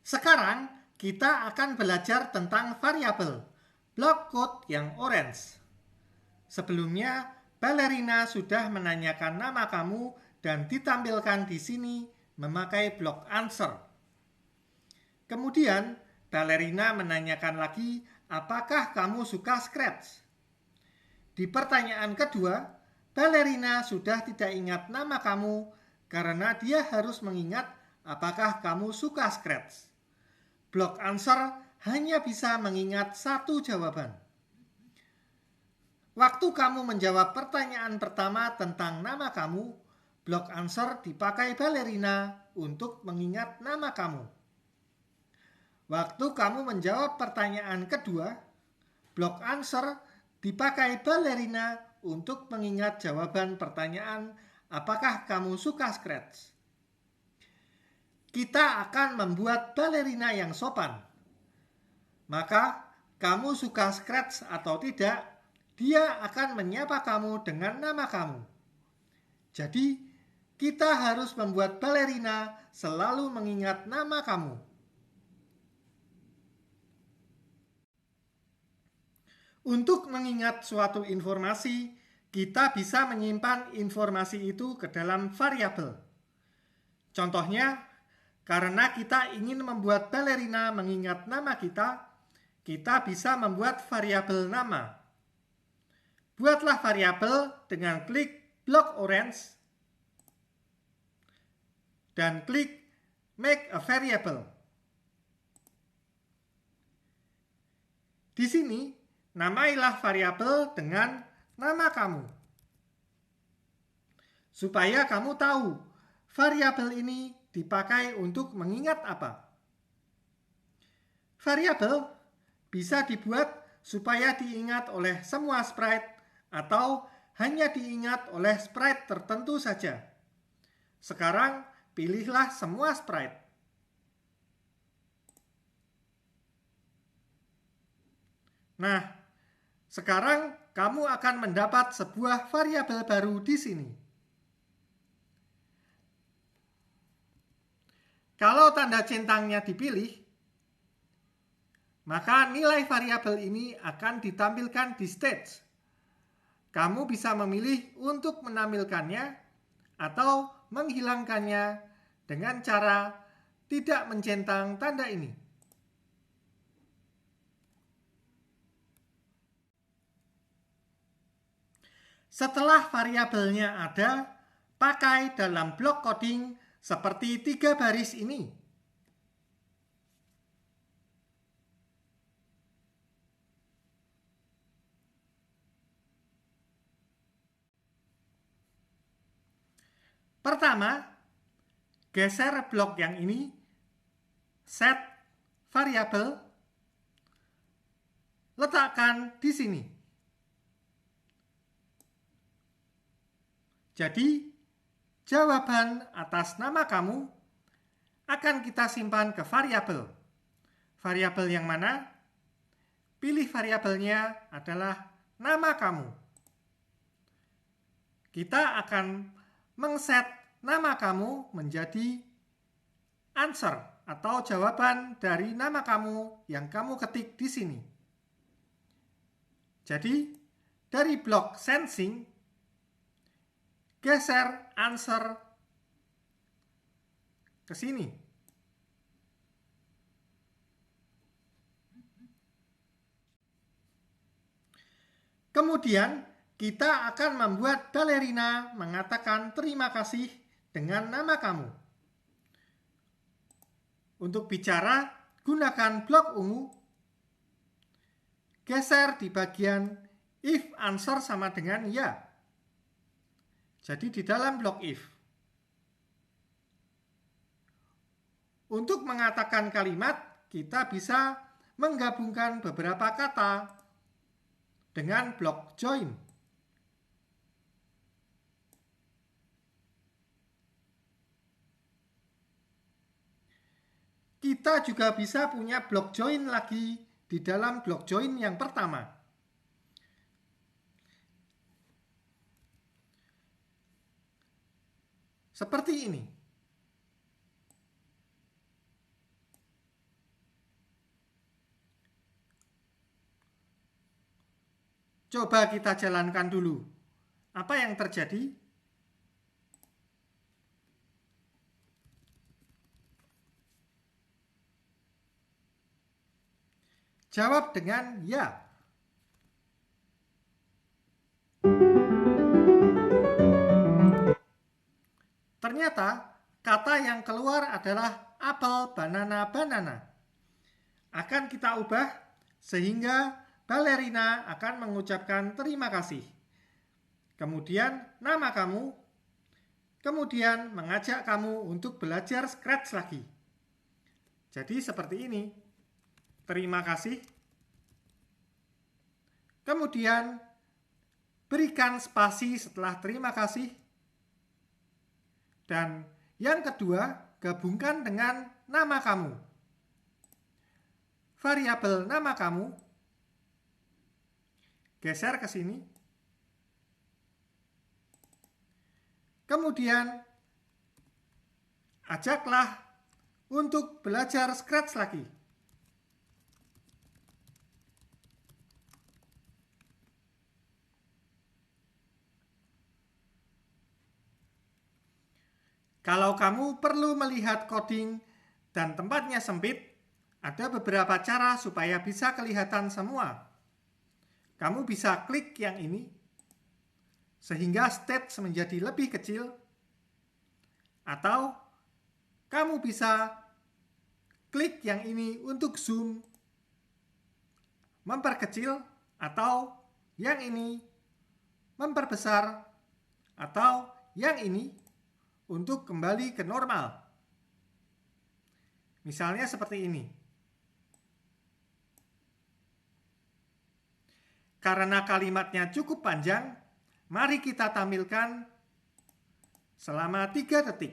Sekarang kita akan belajar tentang variabel block code yang orange. Sebelumnya, Balerina sudah menanyakan nama kamu dan ditampilkan di sini memakai blok answer. Kemudian, Balerina menanyakan lagi, apakah kamu suka Scratch? Di pertanyaan kedua, Balerina sudah tidak ingat nama kamu karena dia harus mengingat apakah kamu suka Scratch. Block answer hanya bisa mengingat satu jawaban. Waktu kamu menjawab pertanyaan pertama tentang nama kamu, block answer dipakai Balerina untuk mengingat nama kamu. Waktu kamu menjawab pertanyaan kedua, block answer dipakai Balerina untuk mengingat jawaban pertanyaan apakah kamu suka Scratch. Kita akan membuat Balerina yang sopan. Maka, kamu suka Scratch atau tidak, dia akan menyapa kamu dengan nama kamu. Jadi, kita harus membuat Balerina selalu mengingat nama kamu. Untuk mengingat suatu informasi, kita bisa menyimpan informasi itu ke dalam variabel. Contohnya, karena kita ingin membuat Balerina mengingat nama kita bisa membuat variabel nama. Buatlah variabel dengan klik blok orange dan klik make a variable. Di sini, namailah variabel dengan nama kamu. Supaya kamu tahu variabel ini dipakai untuk mengingat apa. Variabel bisa dibuat supaya diingat oleh semua sprite atau hanya diingat oleh sprite tertentu saja. Sekarang pilihlah semua sprite. Nah, sekarang kamu akan mendapat sebuah variabel baru di sini. Kalau tanda centangnya dipilih, maka nilai variabel ini akan ditampilkan di stage. Kamu bisa memilih untuk menampilkannya atau menghilangkannya dengan cara tidak mencentang tanda ini. Setelah variabelnya ada, pakai dalam blok coding seperti 3 baris ini. Pertama, geser blok yang ini, set variabel, letakkan di sini. Jadi, jawaban atas nama kamu akan kita simpan ke variabel. Variabel yang mana? Pilih variabelnya adalah nama kamu. Kita akan mengset nama kamu menjadi answer atau jawaban dari nama kamu yang kamu ketik di sini. Jadi, dari blok sensing, geser answer ke sini. Kemudian, kita akan membuat Balerina mengatakan terima kasih dengan nama kamu. Untuk bicara, gunakan blok ungu. Geser di bagian if answer sama dengan ya. Jadi di dalam blok if. Untuk mengatakan kalimat, kita bisa menggabungkan beberapa kata dengan blok join. Kita juga bisa punya blok join lagi di dalam blok join yang pertama. Seperti ini. Coba kita jalankan dulu. Apa yang terjadi? Jawab dengan ya. Ternyata kata yang keluar adalah apel, banana, banana. Akan kita ubah sehingga balerina akan mengucapkan terima kasih. Kemudian nama kamu, kemudian mengajak kamu untuk belajar scratch lagi. Jadi seperti ini. Terima kasih. Kemudian berikan spasi setelah terima kasih. Dan yang kedua, gabungkan dengan nama kamu. Variabel nama kamu. Geser ke sini. Kemudian ajaklah untuk belajar scratch lagi. Kalau kamu perlu melihat coding dan tempatnya sempit, ada beberapa cara supaya bisa kelihatan semua. Kamu bisa klik yang ini, sehingga stage menjadi lebih kecil, atau kamu bisa klik yang ini untuk zoom, memperkecil, atau yang ini memperbesar, atau yang ini untuk kembali ke normal. Misalnya seperti ini. Karena kalimatnya cukup panjang, mari kita tampilkan selama 3 detik.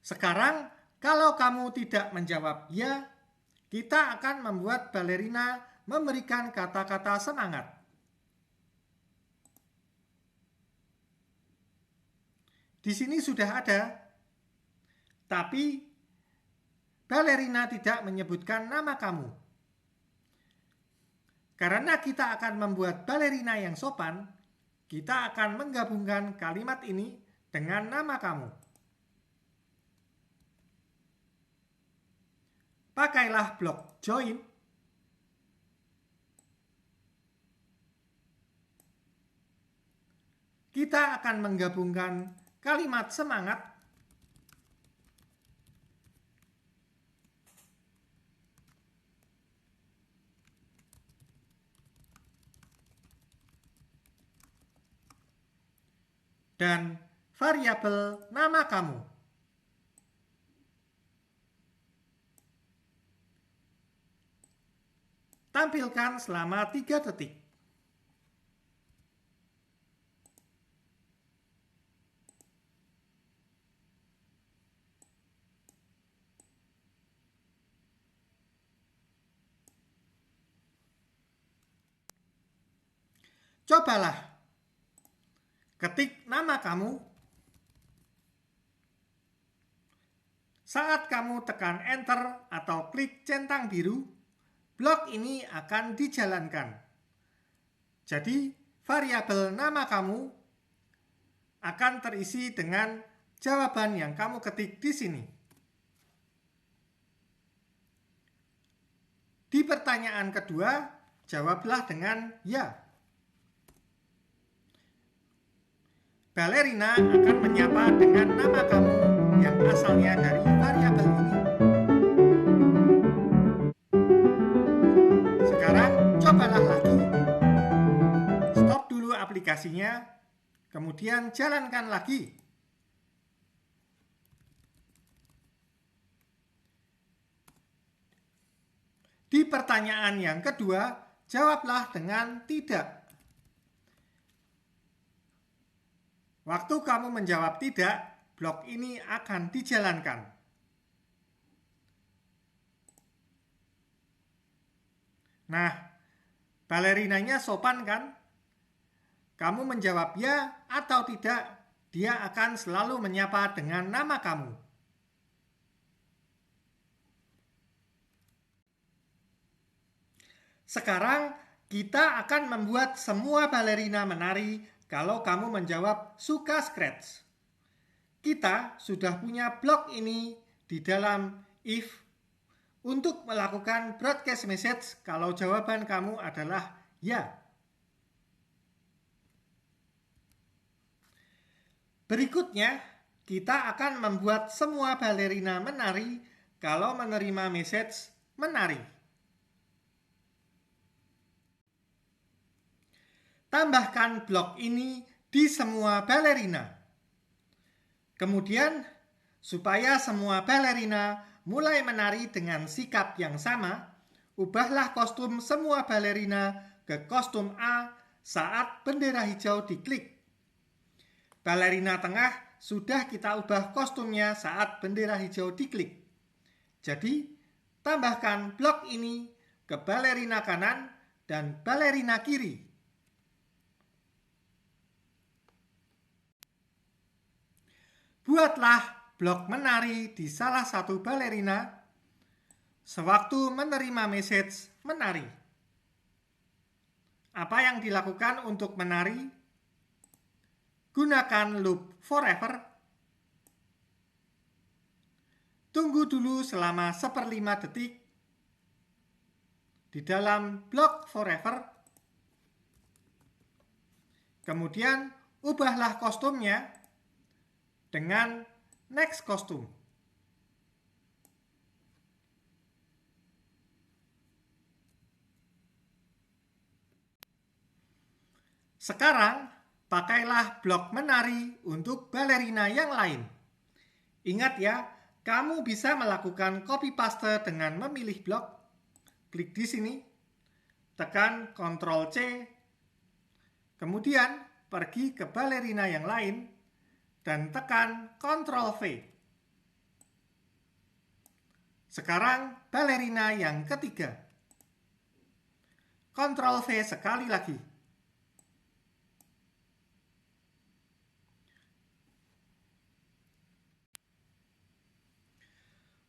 Sekarang, kalau kamu tidak menjawab ya, kita akan membuat balerina memberikan kata-kata semangat. Di sini sudah ada, tapi balerina tidak menyebutkan nama kamu. Karena kita akan membuat balerina yang sopan, kita akan menggabungkan kalimat ini dengan nama kamu. Pakailah blok join. Kita akan menggabungkan kalimat semangat dan variabel nama kamu. Tampilkan selama 3 detik. Cobalah ketik nama kamu. Saat kamu tekan enter atau klik centang biru, blok ini akan dijalankan. Jadi, variabel nama kamu akan terisi dengan jawaban yang kamu ketik di sini. Di pertanyaan kedua, jawablah dengan ya. Balerina akan menyapa dengan nama kamu yang asalnya dari variabel ini. Sekarang cobalah lagi. Stop dulu aplikasinya, kemudian jalankan lagi. Di pertanyaan yang kedua, jawablah dengan tidak. Waktu kamu menjawab tidak, blok ini akan dijalankan. Nah, balerinanya sopan kan? Kamu menjawab ya atau tidak, dia akan selalu menyapa dengan nama kamu. Sekarang kita akan membuat semua balerina menari kalau kamu menjawab suka scratch. Kita sudah punya blok ini di dalam if untuk melakukan broadcast message kalau jawaban kamu adalah ya. Berikutnya, kita akan membuat semua balerina menari kalau menerima message menari. Tambahkan blok ini di semua balerina. Kemudian, supaya semua balerina mulai menari dengan sikap yang sama, ubahlah kostum semua balerina ke kostum A saat bendera hijau diklik. Balerina tengah sudah kita ubah kostumnya saat bendera hijau diklik. Jadi, tambahkan blok ini ke balerina kanan dan balerina kiri. Buatlah blok menari di salah satu balerina sewaktu menerima message menari. Apa yang dilakukan untuk menari? Gunakan loop forever. Tunggu dulu selama 1/5 detik di dalam blok forever. Kemudian ubahlah kostumnya dengan next kostum. Sekarang pakailah blok menari untuk balerina yang lain. Ingat ya, kamu bisa melakukan copy paste dengan memilih blok. Klik di sini, tekan Ctrl C, kemudian pergi ke balerina yang lain dan tekan Ctrl V. Sekarang balerina yang ketiga. Ctrl V sekali lagi.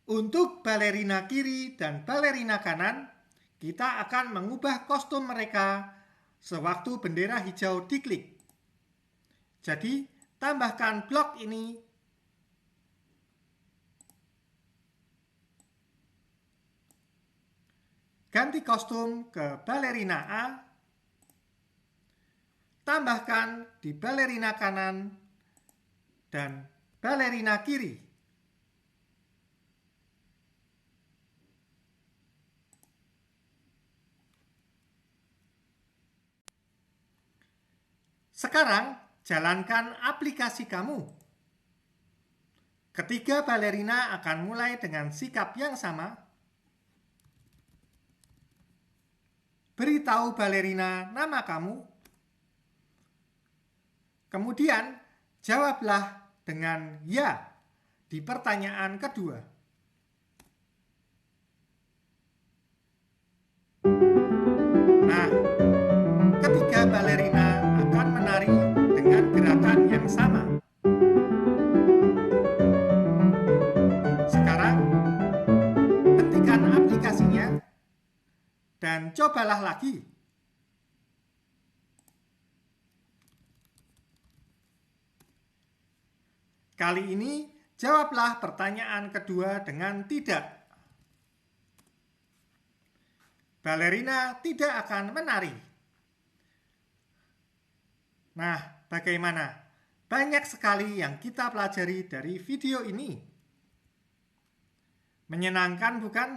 Untuk balerina kiri dan balerina kanan, kita akan mengubah kostum mereka sewaktu bendera hijau diklik. Jadi, tambahkan blok ini ganti kostum ke balerina A, tambahkan di balerina kanan dan balerina kiri. Sekarang, jalankan aplikasi kamu. Ketiga balerina akan mulai dengan sikap yang sama. Beritahu balerina nama kamu. Kemudian, jawablah dengan ya di pertanyaan kedua. Nah, ketiga balerina akan menari dengan gerakan yang sama. Sekarang, hentikan aplikasinya dan cobalah lagi. Kali ini, jawablah pertanyaan kedua dengan tidak. Balerina tidak akan menari. Nah, bagaimana? Banyak sekali yang kita pelajari dari video ini. Menyenangkan, bukan?